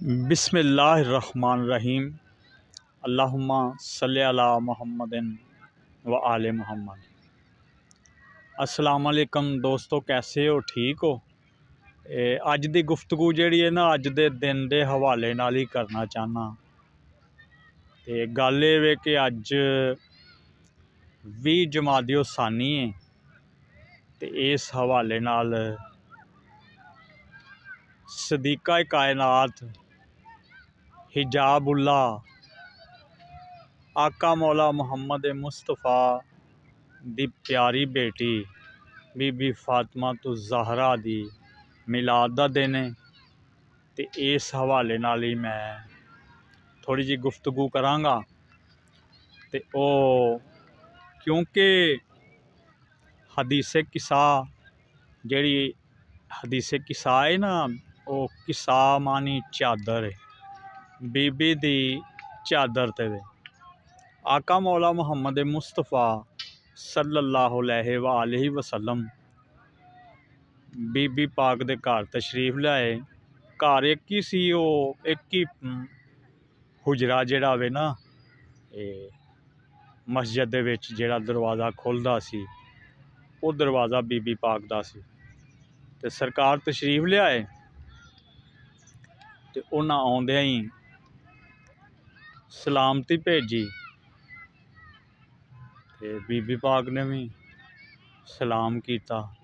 बिस्मिल्लाहिर्रहमानिर्रहीम। अल्लाहुम्मा सल्लि अला मुहम्मदिन व आले मुहम्मद। अस्सलाम वालेकुम दोस्तों, कैसे हो? ठीक हो? अज दी गुफ्तगू जिहड़ी है ना, अज दे दिन दे हवाले नाल ही करना चाहना। ते गल एह वे कि अज 20 जमादी सानी है, ते इस हवाले नाल सदीका कायनात हिजाबुल्ला आका मौला मुहम्मद मुस्तफ़ा दी प्यारी बेटी बीबी फातिमा तो ज़हरा दी मिलाद दा दिन है। ते इस हवाले नाल ही मैं थोड़ी जी गुफ्तगू करांगा। ते ओ क्योंकि हदीसे किसा जेड़ी हदीसे किसा है ना, वो किसा मानी चादर है, बीबी दी चादर ते वे आका मौला मुहम्मद मुस्तफ़ा सल्लल्लाहु अलैहि वसल्लम बीबी पाक दे घर तशरीफ लाए। घर एक ही सी, वो एक ही हुजरा जिहड़ा वे ना, मस्जिद दे विच जिहड़ा दरवाज़ा खुलदा सी, वो दरवाज़ा बीबी पाक दा सी। ते सरकार तशरीफ लियाए, ते उन्हां आउंदियां ही सलामती भेजी। ते बीबी पाक ने भी सलाम किया।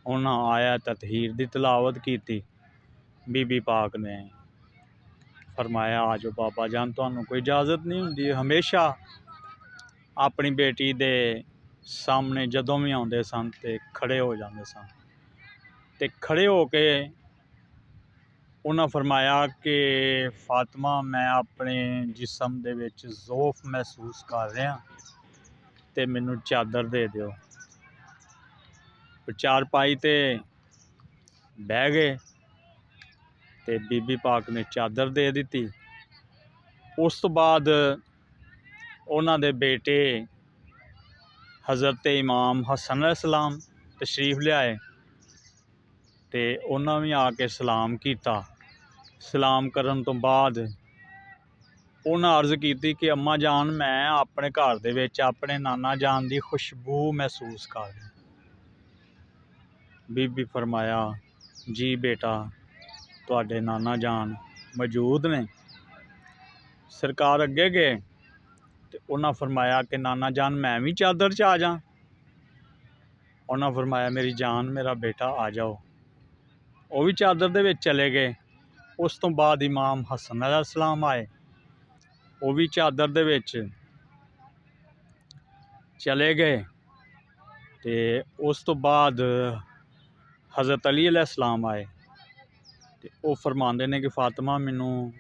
उन्हां आया ततहीर दी तिलावत की। बीबी पाक ने फरमाया, आ जाओ बाबा जान, तुहानू कोई इजाज़त नहीं हुंदी? हमेशा अपनी बेटी दे सामने जदों भी आउंदे सन ते खड़े हो जाते सन। ते खड़े हो के उन्हां फरमाया कि फातिमा, मैं अपने जिसम दे विच ज़ौफ महसूस कर रहा, ते मैनू चादर दे दिओ। चारपाई ते बह गए, ते बीबी पाक ने चादर दे दी। उस तो बाद उन्हां दे बेटे हज़रत इमाम हसन अलैहिस्सलाम तशरीफ लियाए, ते उन्हां भी आके सलाम किया। सलाम करन तो बाद उन्हां अर्ज़ की कि अम्मा जान, मैं अपने घर दे विच अपने नाना जान की खुशबू महसूस कर रही। बीबी फरमाया, जी बेटा, तुहाडे नाना जान मौजूद ने। सरकार अगे गए, ते उन्हां फरमाया कि नाना जान, मैं भी चादर च आ जा? उन्हां फरमाया, मेरी जान, मेरा बेटा, आ जाओ। वो भी चादर दे विच चले गए। उस तो बाद इमाम हसन अलैहिस्सलाम आए, वो भी चादर दे विच चले गए। ते उस तो बाद हज़रत अली अलैहिस्सलाम आए, ते वो फरमाते ने कि फातिमा, मैनू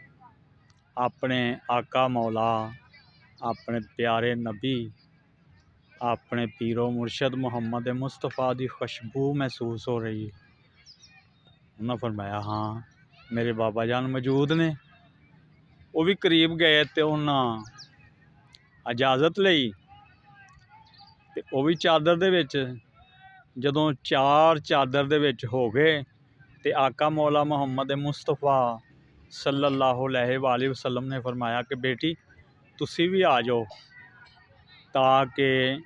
अपने आका मौला, अपने प्यारे नबी, अपने पीरो मुर्शद मुहम्मद मुस्तफ़ा की खुशबू महसूस हो रही है। उन्होंने फरमाया, हाँ मेरे बाबा जान मौजूद ने। वो भी करीब गए, तो उन्हें इजाज़त लई, ते वो भी चादर दे विच जदों चार चादर दे विच हो गए, ते आका मौला मुहम्मद मुस्तफ़ा सल्लल्लाहु अलैहि वसल्लम ने फरमाया कि बेटी, तुसी भी आ जाओ, ताकि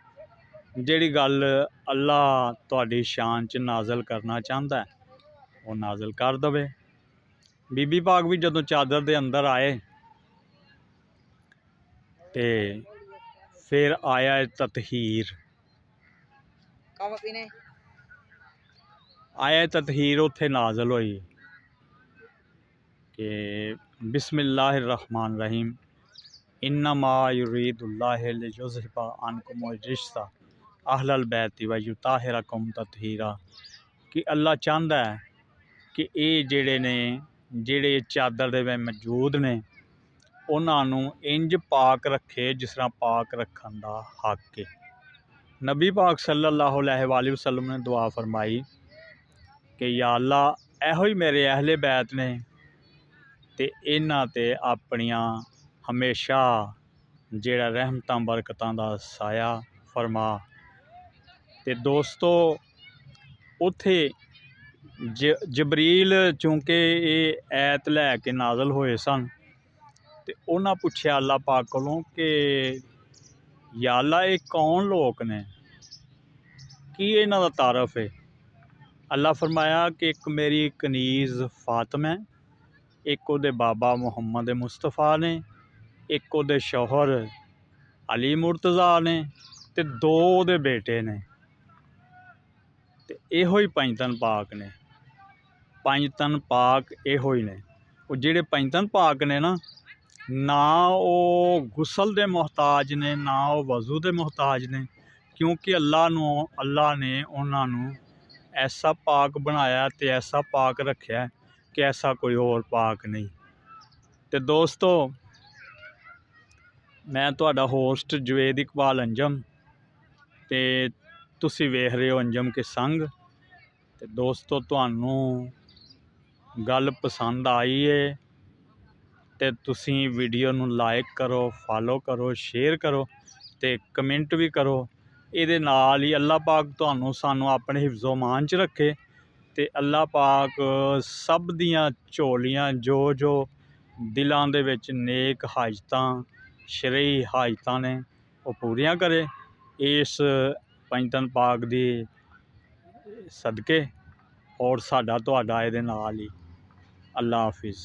जिहड़ी गल अल्लाह तुहाडी शान च नाज़ल करना चाहता है, वो नाज़ल कर दवे। बीबी पाक भी जदों चादर दे अंदर आए, ते फिर आया ततहीर। आया ततहीर उत्थे नाज़ल होई कि बिस्मिल्लाहिर्रहमानिर्रहीम, इन्नमा युरीदुल्लाहु लियुज़हिबा अन्कुमुर रिज्सा अहलल बैति व युताहिरकुम ततहीरा। कि अल्लाह चाहता है कि ये जेड़े ने, जेड़े चादर दे विच मौजूद ने, उन्होंने इंज पाक रखे जिस तरह पाक रखन दा हक है। नबी पाक सल्लल्लाहु अलैहि वसल्लम ने दुआ फरमाई कि या अल्लाह, एहो ही मेरे अहले बैत ने, ते इन्हां ते अपनियां हमेशा जेड़ा रहमतां बरकतां दा साया फरमा। ते दोस्तों, उत्थे ਜਬਰੀਲ ਚूँकि ਇਹ ਐਤ ਲੈ ਕੇ ਨਾਜ਼ਲ ਹੋਏ ਸਨ ਤੇ ਉਹਨਾਂ ਪੁੱਛਿਆ ਅੱਲਾਹ ਪਾਕ ਕੋਲੋਂ ਕਿ ਯਾ ਅੱਲਾਹ ਇਹ ਕੌਣ ਲੋਕ ਨੇ, ਕੀ ਇਹਨਾਂ ਦਾ ਤਾਰਫ ਹੈ। ਅੱਲਾਹ फरमाया कि एक मेरी कनीज़ फातिमा है, एक ਉਹਦੇ ਬਾਬਾ ਮੁਹੰਮਦ ਮੁਸਤਫਾ ਨੇ, ਇੱਕ ਉਹਦੇ ਸ਼ੌਹਰ ਅਲੀ ਮੁਰਤਜ਼ਾ ਨੇ ਤੇ ਦੋ ਉਹਦੇ ਬੇਟੇ ਨੇ। ਤੇ ਇਹੋ ਹੀ ਪੰਜਤਨ ਪਾਕ ਨੇ। ਪੰਜਤਨ ਪਾਕ ਇਹੋ ਹੀ ਨੇ। ਉਹ ਜਿਹੜੇ ਪੰਜਤਨ ਪਾਕ ਨੇ ਨਾ ਉਹ ਗੁਸਲ ਦੇ ਮੁਹਤਾਜ ਨੇ, ਨਾ ਉਹ ਵਜ਼ੂ ਦੇ ਮੁਹਤਾਜ ਨੇ, ਕਿਉਂਕਿ ਅੱਲਾਹ ਨੇ ਉਹਨਾਂ ਨੂੰ ऐसा पाक बनाया तो ऐसा पाक रखा कि ऐसा कोई और पाक नहीं। तो दोस्तों मैं तुहाडा होस्ट जवेद इकबाल अंजम ते तुसी वेख रहे हो अंजम के संग। तो दोस्तों तुहानू गल पसंद आई है तो तुसी वीडियो नू लाइक करो, फॉलो करो, शेयर करो तो कमेंट भी करो। ਇਹਦੇ ਨਾਲ ਹੀ ਅੱਲਾਹ ਪਾਕ ਤੁਹਾਨੂੰ ਸਾਨੂੰ ਆਪਣੇ ਹਿਫਜ਼ੋ ਮਾਨ 'ਚ ਰੱਖੇ ਅਤੇ ਅੱਲਾਹ ਪਾਕ ਸਭ ਦੀਆਂ ਝੋਲੀਆਂ ਜੋ ਦਿਲਾਂ ਦੇ ਵਿੱਚ ਨੇਕ ਹਾਜਤਾਂ ਸ਼ਰਈ ਹਾਜਤਾਂ ਨੇ ਉਹ ਪੂਰੀਆਂ ਕਰੇ ਇਸ ਪੰਜਤਨ ਪਾਕ ਦੀ ਸਦਕੇ। ਔਰ ਸਾਡਾ ਤੁਹਾਡਾ ਇਹਦੇ ਨਾਲ ਹੀ। ਅੱਲਾਹ ਹਾਫਿਜ਼।